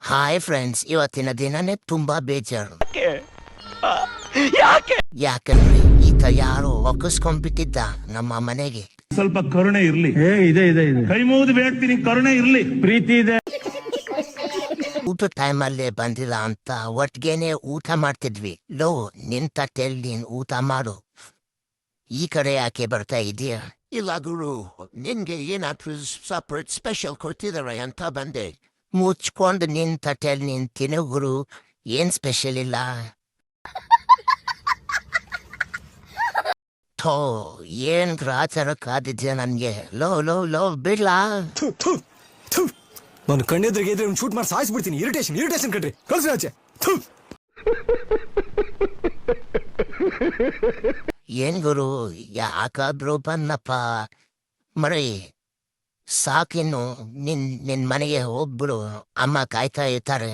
Hi friends, ಇವತ್ತಿನ ದಿನನೇ ತುಂಬಾ ಬೇಜಾರು. ಯಾಕಂದ್ರೆ ಈತ ಯಾರೋ ಒಕ್ಕಸ್ಕೊಂಡ್ಬಿಟ್ಟಿದ್ದ ನಮ್ಮ ಮನೆಗೆ. ಸ್ವಲ್ಪ ಕರುಣೆ ಇರ್ಲಿ. ಇದೆ ಇದೆ ಇದೆ. ಕೈ ಮುಗಿದು ಬೇಡ್ತೀನಿ, ಕರುಣೆ ಇರ್ಲಿ. ಪ್ರೀತಿ ಇದೆ. ಊಟ ಟೈಮಲ್ಲೇ ಬಂದಿಲ್ಲ ಅಂತ ಒಟ್ಟಿಗೆನೆ ಊಟ ಮಾಡ್ತಿದ್ವಿ. ಲೋ, ನಿನ್ ತಟ್ಟೆಲ್ ನೀನ್ ಊಟ ಮಾಡು, ಈ ಕಡೆ ಯಾಕೆ ಬರ್ತಾ ಇದೀಯ? ಇಲ್ಲ ಗುರು, ನಿನ್ಗೆ ಏನಾದ್ರೂ ಸಪರೇಟ್ ಸ್ಪೆಷಲ್ ಕೊಡ್ತಿದಾರೆ ಅಂತ ಬಂದೆ. ಮುಚ್ಕೊಂಡು ನಿನ್ ತಟ್ಟೆಲ್ ನೀನ್ ತಿನ್ನು ಗುರು, ಏನ್ ಸ್ಪೆಷಲ್ ಇಲ್ಲ. ಥೋ, ಏನ್ ಗ್ರಾಚಾರ ಕಾದಿದ್ಯಾ ನನ್ಗೆ. ಲೋ ಲೋ ಲೋ ಬಿಡ್ಲಾ? ನಾನು ಕಣ್ಣೆದ್ರಿಗೆ ಇದ್ರೆ ಶೂಟ್ ಮಾಡಿ ಸಾಯಿಸ್ಬಿಡ್ತೀನಿ. ಇರಿಟೇಷನ್ ಕಣ್ರಿ, ಕಳ್ಸಿ ಆಚೆ. ಏನ್ ಗುರು, ಯಾಕಾದ್ರೂ ಬನ್ನಪ್ಪ ಮರಿ. ಸಾಕಿನ್ನು ನಿನ್ ಮನೆಗೆ ಹೋಗ್ಬಿಡು, ಅಮ್ಮ ಕಾಯ್ತಾ ಇರ್ತಾರೆ.